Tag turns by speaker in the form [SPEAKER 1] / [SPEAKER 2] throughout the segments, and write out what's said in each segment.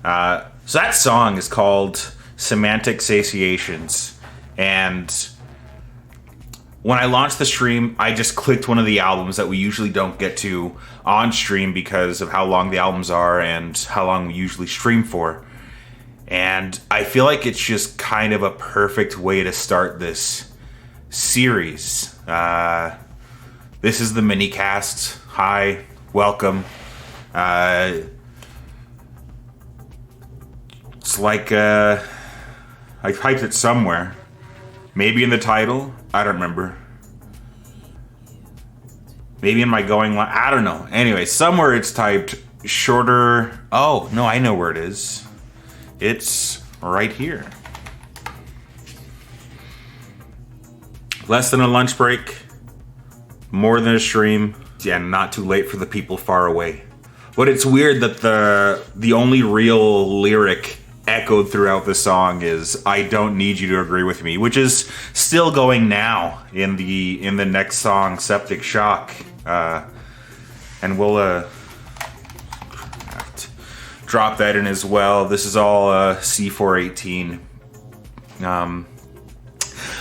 [SPEAKER 1] So that song is called Semantic Satiations. And when I launched the stream, I just clicked one of the albums that we usually don't get to on stream because of how long the albums are and how long we usually stream for. And I feel like it's just kind of a perfect way to start this series. This is the MiniCast. Hi, welcome. It's like I typed it somewhere. Maybe in the title. I don't remember. Maybe in my going line. I don't know. Anyway, somewhere it's typed shorter. Oh, no, I know where it is. It's right here. Less than a lunch break. More than a stream. Yeah, not too late for the people far away. But it's weird that the only real lyric echoed throughout the song is "I don't need you to agree with me," which is still going now in the next song, "Septic Shock," and we'll drop that in as well. This is all C418.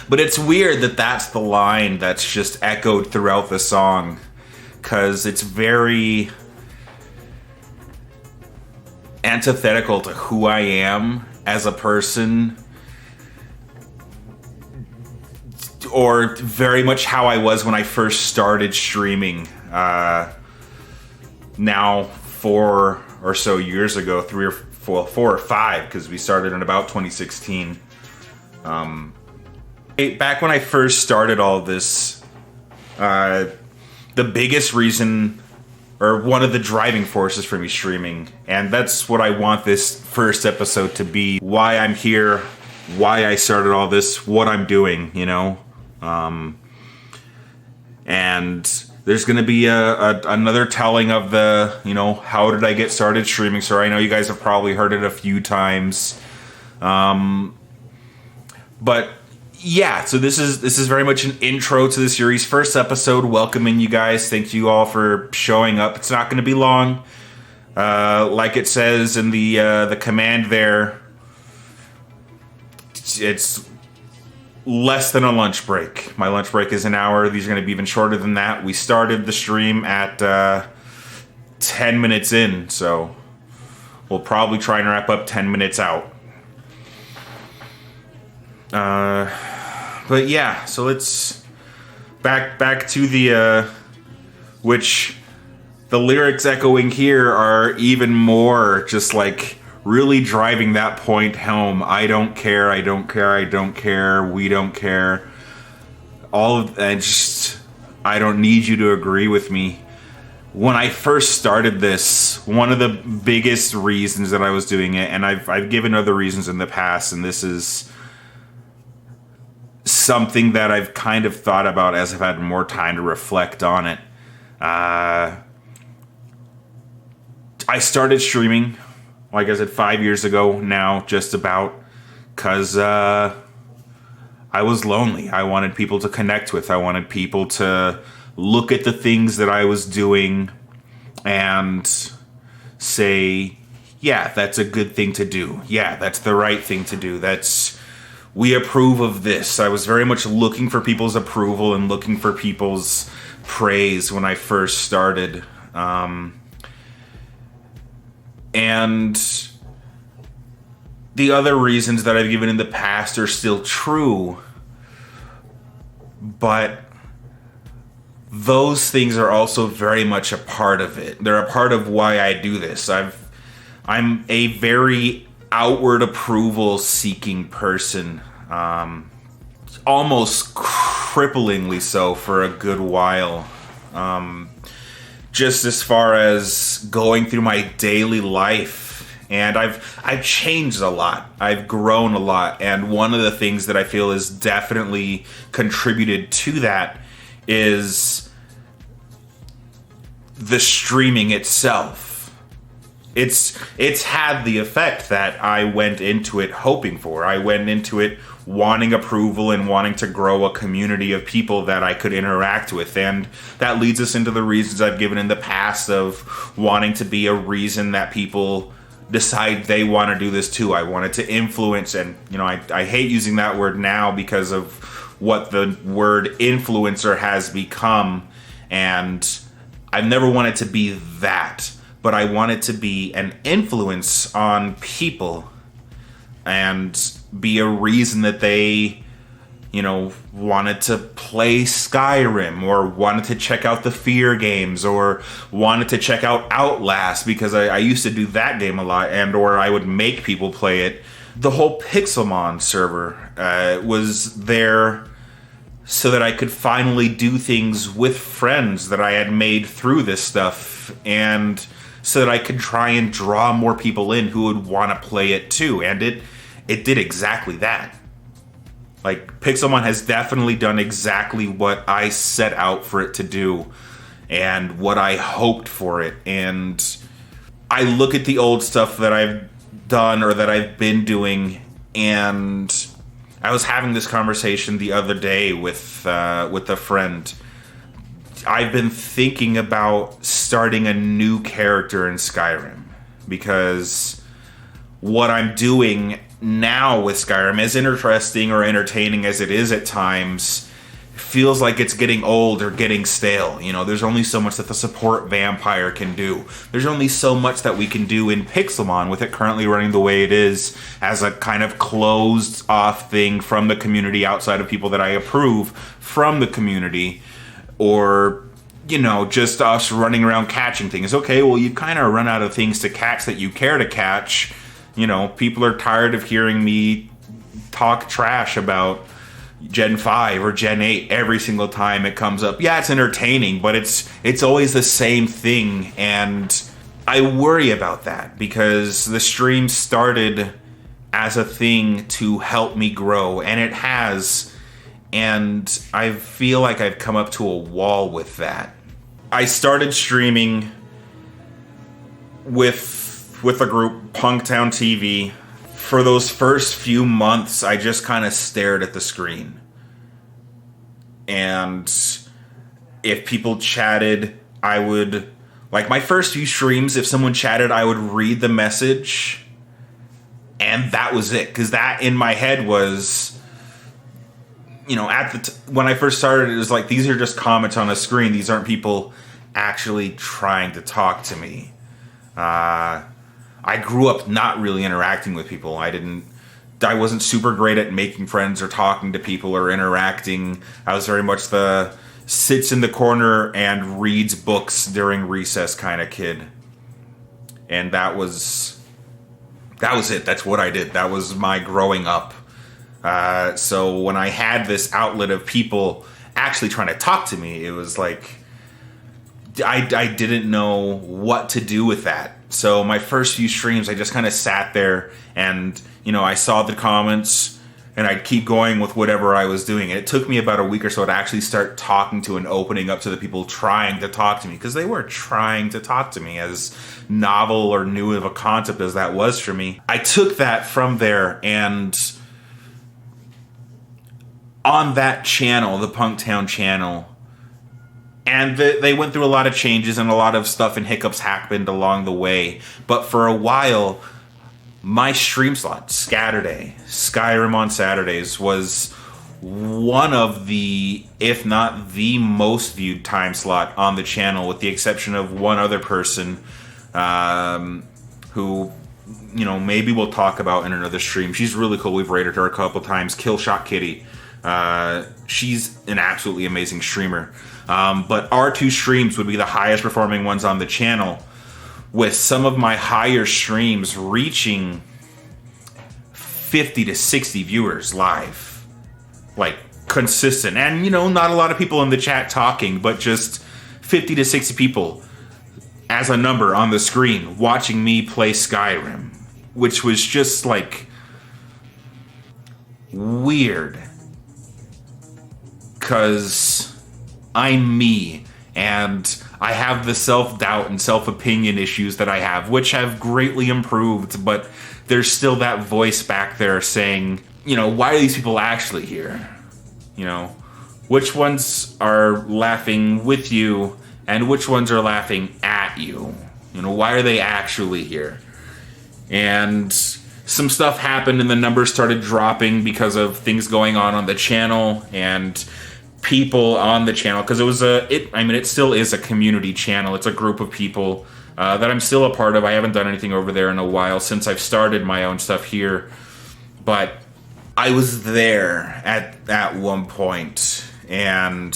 [SPEAKER 1] But it's weird that that's the line that's just echoed throughout the song, because it's very antithetical to who I am as a person, or very much how I was when I first started streaming now 4 or so years ago, 4 or 5, because we started in about 2016. Back when I first started all this, the biggest reason, or one of the driving forces for me streaming, and that's what I want this first episode to be, why I'm here, why I started all this, what I'm doing, you know? And there's going to be another telling of the, you know, how did I get started streaming? So I know you guys have probably heard it a few times. But yeah, so this is very much an intro to the series. First episode, welcoming you guys. Thank you all for showing up. It's not going to be long. Like it says in the command there, it's less than a lunch break. My lunch break is an hour. These are going to be even shorter than that. We started the stream at 10 minutes in, so we'll probably try and wrap up 10 minutes out. But yeah, so let's back to the which the lyrics echoing here are even more just like really driving that point home. I don't care, I don't care, I don't care, we don't care. All of that, just I don't need you to agree with me. When I first started this, one of the biggest reasons that I was doing it, and I've given other reasons in the past, and this is something that I've kind of thought about as I've had more time to reflect on it. I started streaming, like I said, 5 years ago now, just about, because I was lonely. I wanted people to connect with. I wanted people to look at the things that I was doing and say, yeah, that's a good thing to do. Yeah, that's the right thing to do. We approve of this. I was very much looking for people's approval and looking for people's praise when I first started. And the other reasons that I've given in the past are still true, but those things are also very much a part of it. They're a part of why I do this. I'm a very outward approval seeking person, almost cripplingly so for a good while. Just as far as going through my daily life, and I've changed a lot. I've grown a lot, and one of the things that I feel has definitely contributed to that is the streaming itself. It's had the effect that I went into it hoping for. I went into it wanting approval and wanting to grow a community of people that I could interact with. And that leads us into the reasons I've given in the past of wanting to be a reason that people decide they want to do this too. I wanted to influence, and I hate using that word now because of what the word influencer has become, and I've never wanted to be that, but I wanted to be an influence on people and be a reason that they wanted to play Skyrim, or wanted to check out the Fear games, or wanted to check out Outlast, because I used to do that game a lot, or I would make people play it. The whole Pixelmon server was there so that I could finally do things with friends that I had made through this stuff, and so that I could try and draw more people in who would want to play it too. And it did exactly that. Like, Pixelmon has definitely done exactly what I set out for it to do and what I hoped for it. And I look at the old stuff that I've done or that I've been doing, and I was having this conversation the other day with a friend. I've been thinking about starting a new character in Skyrim, because what I'm doing now with Skyrim, as interesting or entertaining as it is at times, feels like it's getting old or getting stale. There's only so much that the support vampire can do. There's only so much that we can do in Pixelmon with it currently running the way it is, as a kind of closed off thing from the community, outside of people that I approve from the community, or just us running around catching things. Okay, well, you've kind of run out of things to catch that you care to catch. People are tired of hearing me talk trash about Gen 5 or Gen 8 every single time it comes up. Yeah, it's entertaining, but it's always the same thing, and I worry about that, because the stream started as a thing to help me grow, and it has, and I feel like I've come up to a wall with that. I started streaming with a group, Punktown TV. For those first few months, I just kind of stared at the screen. And if people chatted, I would, like, my first few streams, if someone chatted, I would read the message, and that was it. Because that, in my head, was, when I first started, it was like, these are just comments on a screen. These aren't people actually trying to talk to me. I grew up not really interacting with people. I wasn't super great at making friends or talking to people or interacting. I was very much the sits in the corner and reads books during recess kind of kid. And that was it. That's what I did. That was my growing up. So when I had this outlet of people actually trying to talk to me, it was like, I didn't know what to do with that. So my first few streams, I just kind of sat there and, I saw the comments and I'd keep going with whatever I was doing. And it took me about a week or so to actually start talking to and opening up to the people trying to talk to me, because they were trying to talk to me, as novel or new of a concept as that was for me. I took that from there, and on that channel, the Punktown channel, and they went through a lot of changes, and a lot of stuff and hiccups happened along the way. But for a while, my stream slot, Scatterday, Skyrim on Saturdays, was one of the, if not the most viewed time slot on the channel, with the exception of one other person who, maybe we'll talk about in another stream. She's really cool. We've rated her a couple times. Killshot Kitty. She's an absolutely amazing streamer. But our two streams would be the highest performing ones on the channel, with some of my higher streams reaching 50 to 60 viewers live. Like, consistent. And, not a lot of people in the chat talking, but just 50 to 60 people as a number on the screen watching me play Skyrim, which was just, like, weird. Because I'm me, and I have the self-doubt and self-opinion issues that I have, which have greatly improved, but there's still that voice back there saying, why are these people actually here? Which ones are laughing with you, and which ones are laughing at you? Why are they actually here? And some stuff happened and the numbers started dropping because of things going on the channel and people on the channel, because it still is a community channel. It's a group of people that I'm still a part of. I haven't done anything over there in a while since I've started my own stuff here, but I was there at one point, and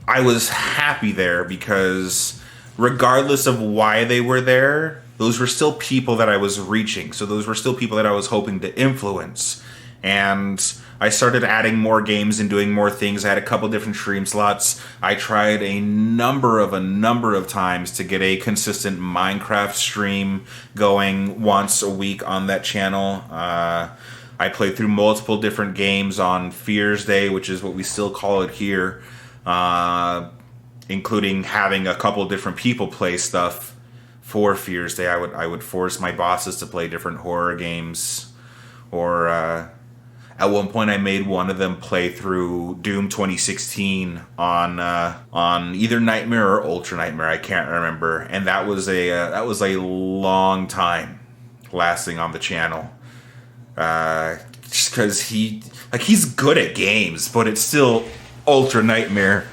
[SPEAKER 1] I was happy there because regardless of why they were there, those were still people that I was reaching. So those were still people that I was hoping to influence. And I started adding more games and doing more things. I had a couple different stream slots. I tried a number of times to get a consistent Minecraft stream going once a week on that channel. I played through multiple different games on Fears Day, which is what we still call it here, including having a couple different people play stuff for Fears Day. I would force my bosses to play different horror games, or at one point I made one of them play through Doom 2016 on either Nightmare or Ultra Nightmare. I can't remember, and that was a long time lasting on the channel. Just because he's good at games, but it's still Ultra Nightmare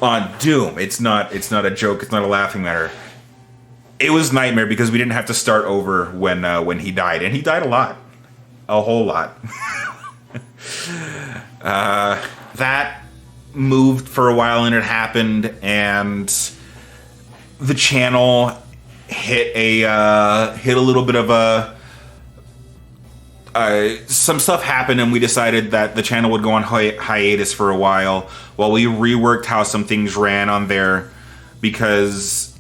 [SPEAKER 1] on Doom. It's not a joke. It's not a laughing matter. It was Nightmare because we didn't have to start over when he died, and he died a whole lot. That moved for a while, and it happened, and the channel hit a little bit of some stuff happened, and we decided that the channel would go on hiatus for a while we reworked how some things ran on there, because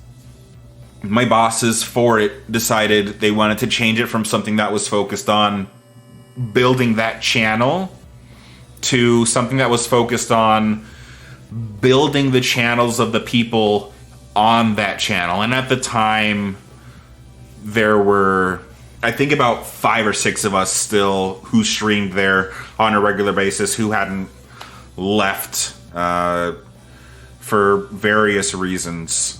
[SPEAKER 1] my bosses for it decided they wanted to change it from something that was focused on building that channel to something that was focused on building the channels of the people on that channel. And at the time, there were, I think, about 5 or 6 of us still who streamed there on a regular basis who hadn't left for various reasons.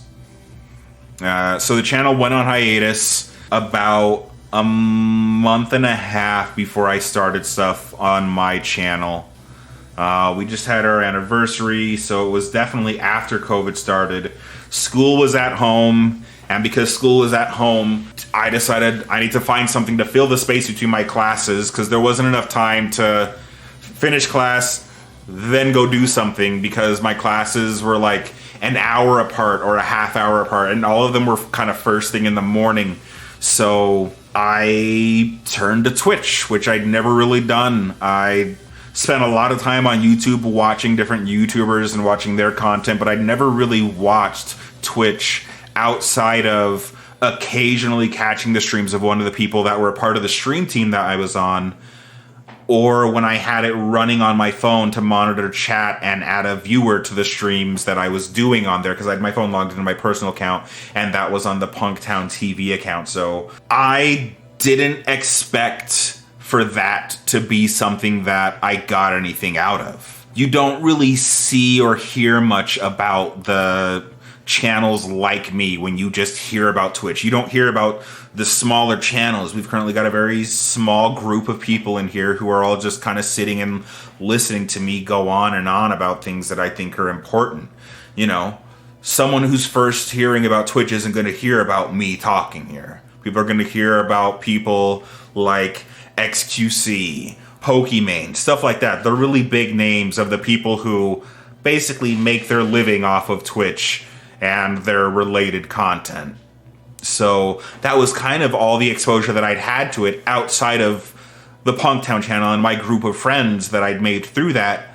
[SPEAKER 1] So the channel went on hiatus about a month and a half before I started stuff on my channel. We just had our anniversary, so it was definitely after COVID started. School was at home, and because school was at home, I decided I need to find something to fill the space between my classes, because there wasn't enough time to finish class, then go do something, because my classes were like an hour apart or a half hour apart, and all of them were kind of first thing in the morning. So I turned to Twitch, which I'd never really done. I spent a lot of time on YouTube watching different YouTubers and watching their content, but I'd never really watched Twitch outside of occasionally catching the streams of one of the people that were a part of the stream team that I was on, or when I had it running on my phone to monitor chat and add a viewer to the streams that I was doing on there, because I had my phone logged into my personal account, and that was on the Punktown TV account. So I didn't expect for that to be something that I got anything out of. You don't really see or hear much about the channels like me when you just hear about Twitch. You don't hear about the smaller channels. We've currently got a very small group of people in here who are all just kind of sitting and listening to me go on and on about things that I think are important. You know, someone who's first hearing about Twitch isn't going to hear about me talking here. People are going to hear about people like XQC, Pokimane, stuff like that. The really big names of the people who basically make their living off of Twitch and their related content. So that was kind of all the exposure that I'd had to it outside of the Punktown channel and my group of friends that I'd made through that.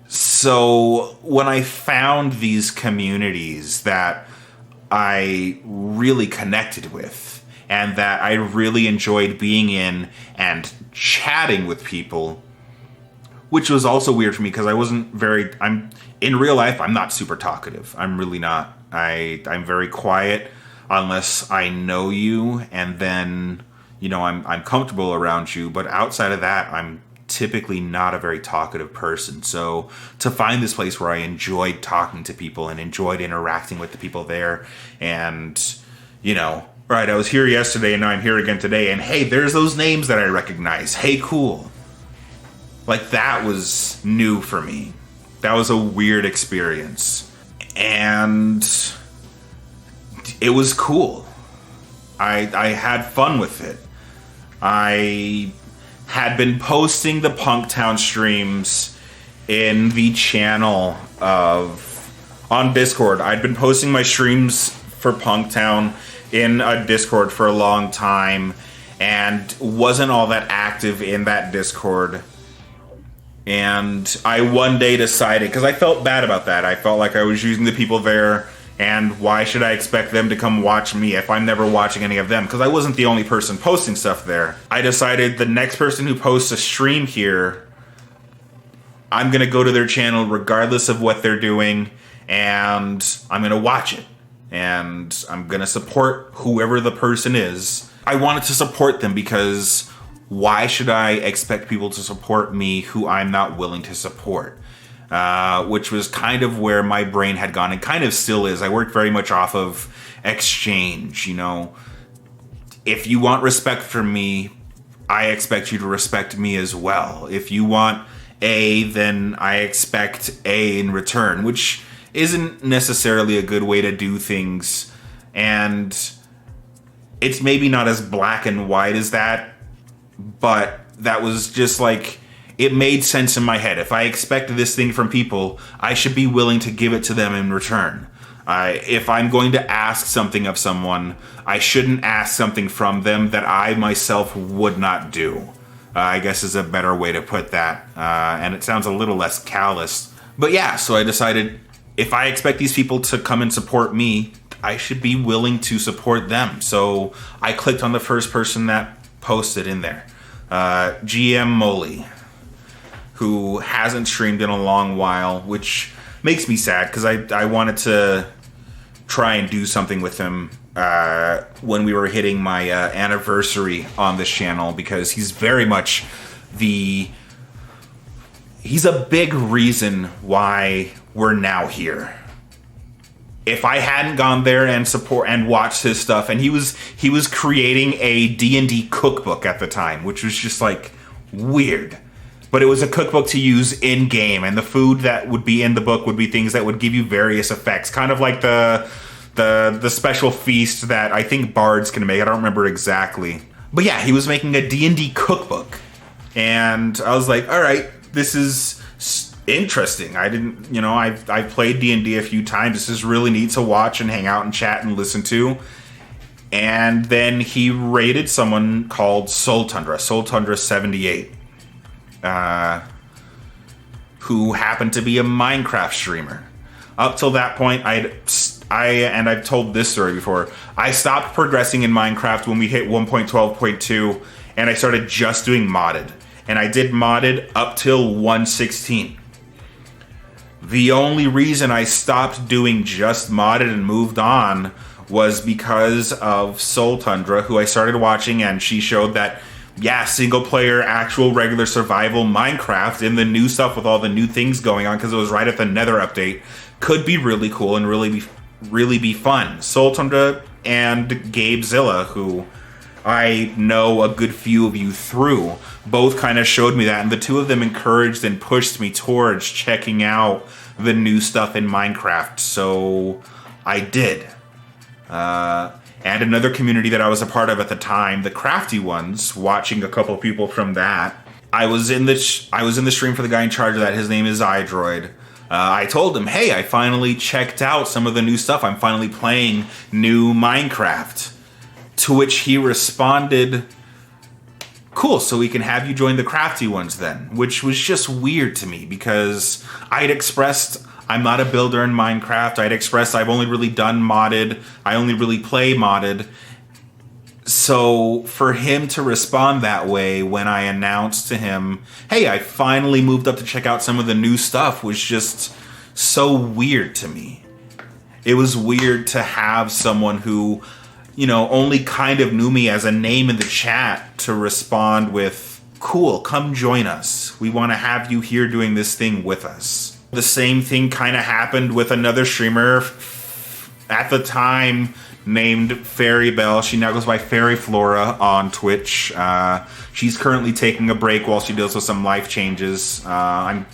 [SPEAKER 1] So when I found these communities that I really connected with and that I really enjoyed being in and chatting with people, which was also weird for me because I'm in real life, I'm not super talkative. I'm really not. I'm very quiet unless I know you, and then, you know, I'm comfortable around you. But outside of that, I'm typically not a very talkative person. So to find this place where I enjoyed talking to people and enjoyed interacting with the people there, and, you know, Right, I was here yesterday and now I'm here again today, and hey, there's those names that I recognize. Hey, cool. Like, that was new for me. That was a weird experience. And it was cool. I had fun with it. I had been posting the Punktown streams in the channel on Discord. I'd been posting my streams for Punktown in a Discord for a long time and wasn't all that active in that Discord. And I one day decided, because I felt bad about that, I felt like I was using the people there, and why should I expect them to come watch me if I'm never watching any of them? Because I wasn't the only person posting stuff there. I decided the next person who posts a stream here, I'm going to go to their channel regardless of what they're doing, and I'm going to watch it. And I'm going to support whoever the person is. I wanted to support them because why should I expect people to support me who I'm not willing to support? Which was kind of where my brain had gone, and kind of still is. I worked very much off of exchange, you know. If you want respect from me, I expect you to respect me as well. If you want A, then I expect A in return, which isn't necessarily a good way to do things, and it's maybe not as black and white as that, but that was just like, it made sense in my head. If I expect this thing from people, I should be willing to give it to them in return. If I'm going to ask something of someone, I shouldn't ask something from them that I myself would not do. I guess is a better way to put that, and it sounds a little less callous. But yeah, so I decided, if I expect these people to come and support me, I should be willing to support them. So I clicked on the first person that posted in there. GM Moley, who hasn't streamed in a long while, which makes me sad because I wanted to try and do something with him when we were hitting my anniversary on this channel, because he's very much he's a big reason why we're now here. If I hadn't gone there and support and watched his stuff, and he was creating a D&D cookbook at the time, which was just like weird. But it was a cookbook to use in game, and the food that would be in the book would be things that would give you various effects, kind of like the special feast that I think bards can make. I don't remember exactly. But yeah, he was making a D&D cookbook. And I was like, all right, this is interesting. I didn't, you know, I've played D&D a few times. This is really neat to watch and hang out and chat and listen to. And then he raided someone called Soul Tundra 78, who happened to be a Minecraft streamer. Up till that point, and I've told this story before, I stopped progressing in Minecraft when we hit 1.12.2, and I started just doing modded. And I did modded up till 1.16. The only reason I stopped doing just modded and moved on was because of Soul Tundra, who I started watching, and she showed that, yeah, single player, actual regular survival Minecraft and the new stuff with all the new things going on, because it was right at the Nether update, could be really cool and really be fun. Soul Tundra and Gabezilla, who I know a good few of you through, both kind of showed me that, and the two of them encouraged and pushed me towards checking out the new stuff in Minecraft, so I did. And another community that I was a part of at the time, the Crafty Ones, watching a couple people from that. I was in the stream for the guy in charge of that. His name is iDroid. I told him, hey, I finally checked out some of the new stuff. I'm finally playing new Minecraft. To which he responded, cool, so we can have you join the Crafty Ones then. Which was just weird to me, because I'd expressed I'm not a builder in Minecraft. I'd expressed I've only really done modded. I only really play modded. So for him to respond that way when I announced to him, hey, I finally moved up to check out some of the new stuff, was just so weird to me. It was weird to have someone who, you know, only kind of knew me as a name in the chat to respond with, cool, come join us. We want to have you here doing this thing with us. The same thing kind of happened with another streamer at the time, named Fairy Bell. She now goes by Fairy Flora on Twitch. She's currently taking a break while she deals with some life changes. I'm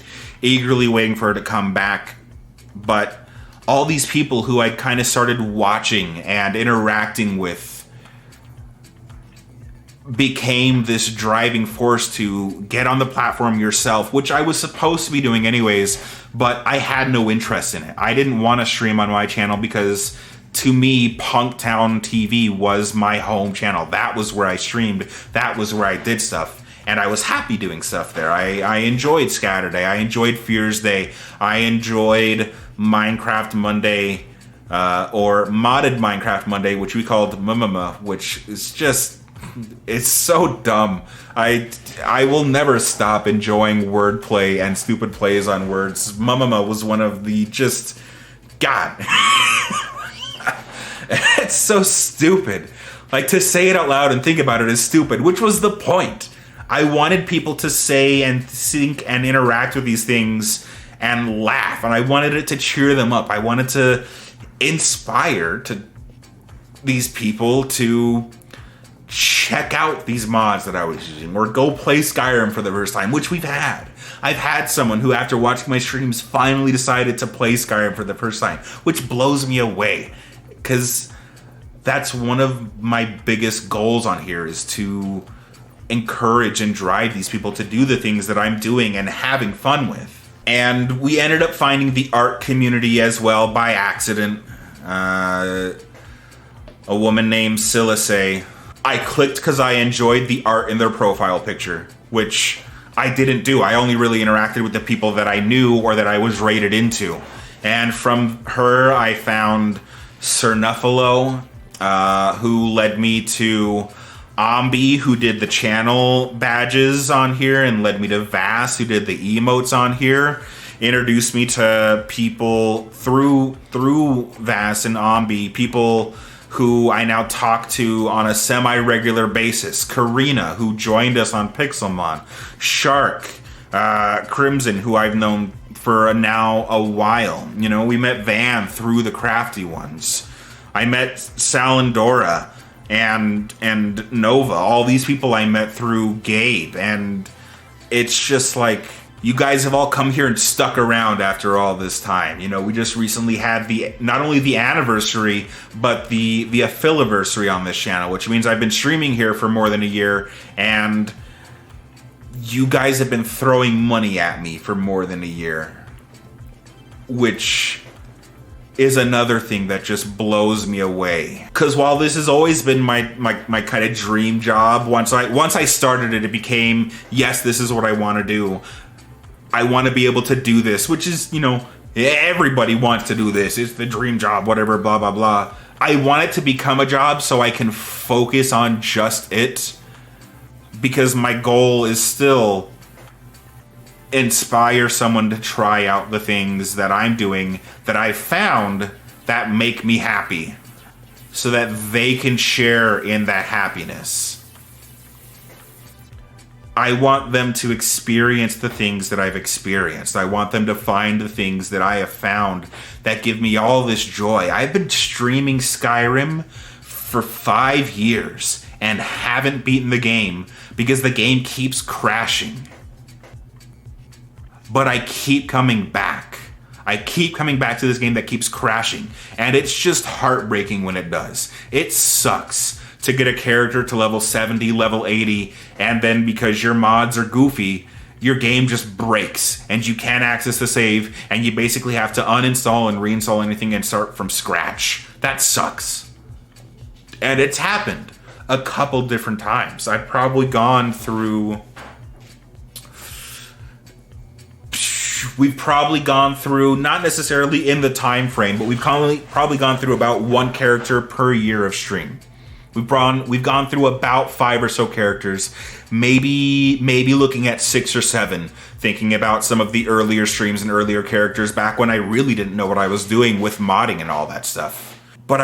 [SPEAKER 1] eagerly waiting for her to come back. But all these people who I kind of started watching and interacting with became this driving force to get on the platform yourself, which I was supposed to be doing anyways, but I had no interest in it. I didn't want to stream on my channel because to me, Punktown TV was my home channel. That was where I streamed. That was where I did stuff. And I was happy doing stuff there. I enjoyed Scatterday. I enjoyed Fears Day. I enjoyed Minecraft Monday, or modded Minecraft Monday, which we called Mumama, which is just... it's so dumb. I will never stop enjoying wordplay and stupid plays on words. Mumama was one of the just... God. It's so stupid. Like, to say it out loud and think about it is stupid, which was the point. I wanted people to say and think and interact with these things and laugh, and I wanted it to cheer them up. I wanted to inspire these people to check out these mods that I was using, or go play Skyrim for the first time, which we've had. I've had someone who, after watching my streams, finally decided to play Skyrim for the first time, which blows me away, because that's one of my biggest goals on here, is to encourage and drive these people to do the things that I'm doing and having fun with. And we ended up finding the art community as well by accident. A woman named Silasay. I clicked because I enjoyed the art in their profile picture, which I didn't do. I only really interacted with the people that I knew or that I was rated into. And from her, I found Cernuffalo, who led me to Ombi, who did the channel badges on here, and led me to Vass, who did the emotes on here. Introduced me to people through Vass and Ombi, people who I now talk to on a semi-regular basis. Karina, who joined us on Pixelmon. Shark, Crimson, who I've known for now a while. You know, we met Van through the Crafty Ones. I met Salandora and Nova. All these people I met through Gabe. And it's just like, you guys have all come here and stuck around after all this time. You know, we just recently had not only the anniversary, but the affiliversary on this channel, which means I've been streaming here for more than a year, and you guys have been throwing money at me for more than a year, which is another thing that just blows me away. Because while this has always been my kind of dream job, once I started it, it became, yes, this is what I want to do. I want to be able to do this, which is, you know, everybody wants to do this. It's the dream job, whatever, blah, blah, blah. I want it to become a job so I can focus on just it, because my goal is still inspire someone to try out the things that I'm doing that I've found that make me happy, so that they can share in that happiness. I want them to experience the things that I've experienced. I want them to find the things that I have found that give me all this joy. I've been streaming Skyrim for 5 years and haven't beaten the game because the game keeps crashing. But I keep coming back. I keep coming back to this game that keeps crashing. And it's just heartbreaking when it does. It sucks to get a character to level 70, level 80, and then because your mods are goofy, your game just breaks and you can't access the save, and you basically have to uninstall and reinstall anything and start from scratch. That sucks. And it's happened a couple different times. I've probably gone through... We've probably gone through, not necessarily in the time frame, but we've probably gone through about one character per year of stream. We've gone through about 5 or so characters, maybe looking at 6 or 7, thinking about some of the earlier streams and earlier characters back when I really didn't know what I was doing with modding and all that stuff. But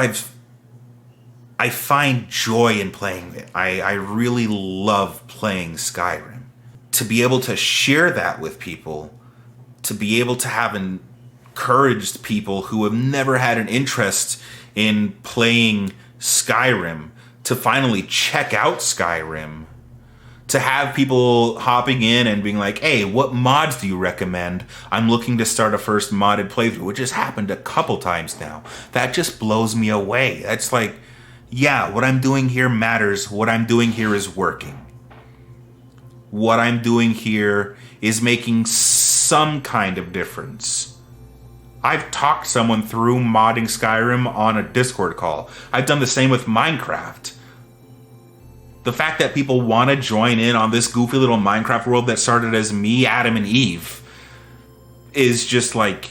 [SPEAKER 1] I find joy in playing it. I really love playing Skyrim. To be able to share that with people, to be able to have encouraged people who have never had an interest in playing Skyrim to finally check out Skyrim. To have people hopping in and being like, hey, what mods do you recommend? I'm looking to start a first modded playthrough, which has happened a couple times now. That just blows me away. That's like, yeah, what I'm doing here matters. What I'm doing here is working. What I'm doing here is making some kind of difference. I've talked someone through modding Skyrim on a Discord call. I've done the same with Minecraft. The fact that people want to join in on this goofy little Minecraft world that started as me, Adam, and Eve is just like,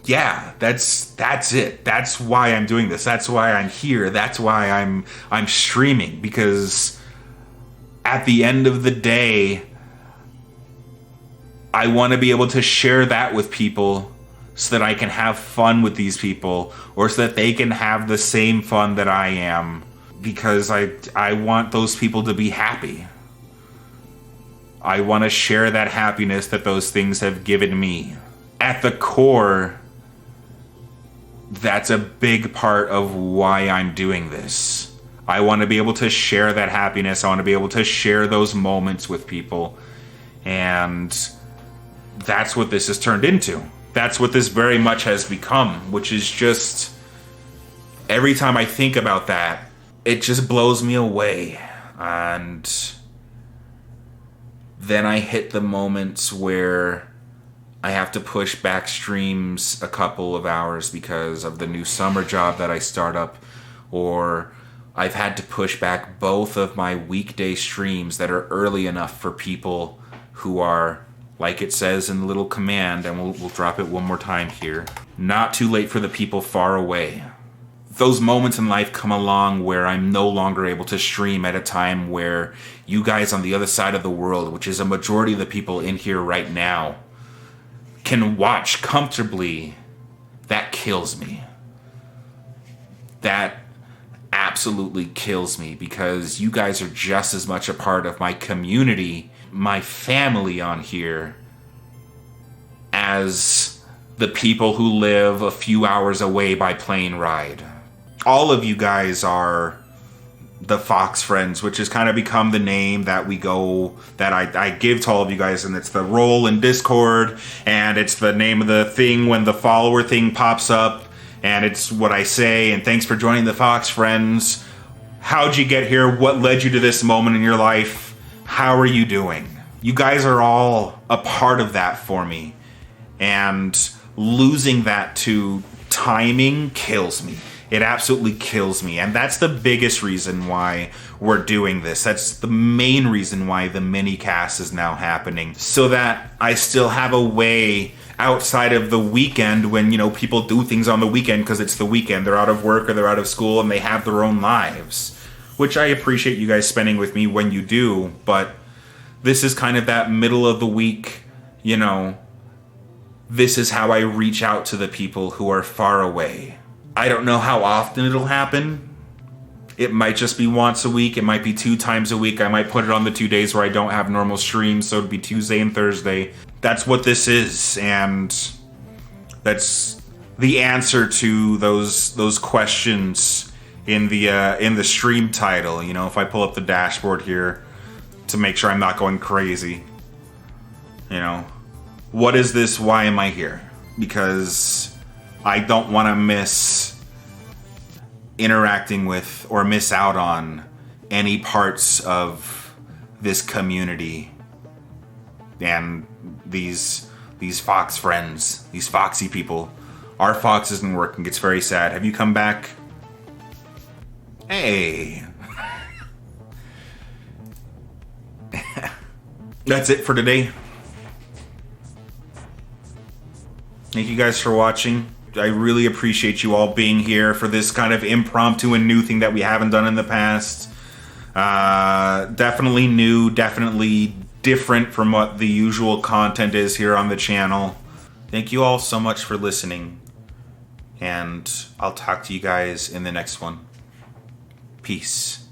[SPEAKER 1] yeah, that's it. That's why I'm doing this. That's why I'm here. That's why I'm streaming, because at the end of the day, I want to be able to share that with people so that I can have fun with these people, or so that they can have the same fun that I am. Because I want those people to be happy. I want to share that happiness that those things have given me. At the core, that's a big part of why I'm doing this. I want to be able to share that happiness. I want to be able to share those moments with people. And that's what this has turned into. That's what this very much has become, which is just, every time I think about that, it just blows me away. And then I hit the moments where I have to push back streams a couple of hours because of the new summer job that I start up, or I've had to push back both of my weekday streams that are early enough for people who are, like it says in the little command, and we'll drop it one more time here, not too late for the people far away. Those moments in life come along where I'm no longer able to stream at a time where you guys on the other side of the world, which is a majority of the people in here right now, can watch comfortably. That kills me. That absolutely kills me, because you guys are just as much a part of my community, my family on here, as the people who live a few hours away by plane ride. All of you guys are the Fox Friends, which has kind of become the name that I give to all of you guys, and it's the role in Discord, and it's the name of the thing when the follower thing pops up, and it's what I say, and thanks for joining the Fox Friends. How'd you get here? What led you to this moment in your life? How are you doing? You guys are all a part of that for me, and losing that to timing kills me. It absolutely kills me. And that's the biggest reason why we're doing this. That's the main reason why the MiniCast is now happening. So that I still have a way outside of the weekend when, people do things on the weekend because it's the weekend. They're out of work or they're out of school and they have their own lives. Which I appreciate you guys spending with me when you do. But this is kind of that middle of the week, this is how I reach out to the people who are far away. I don't know how often it'll happen. It might just be once a week. It might be 2 times a week. I might put it on the 2 days where I don't have normal streams, so it'd be Tuesday and Thursday. That's what this is, and that's the answer to those questions in the stream title. If I pull up the dashboard here to make sure I'm not going crazy. What is this? Why am I here? Because I don't want to miss interacting with or miss out on any parts of this community and these Fox friends, these Foxy people. Our Fox isn't working. It's very sad. Have you come back? Hey. That's it for today. Thank you guys for watching. I really appreciate you all being here for this kind of impromptu and new thing that we haven't done in the past. Definitely new, definitely different from what the usual content is here on the channel. Thank you all so much for listening, and I'll talk to you guys in the next one. Peace.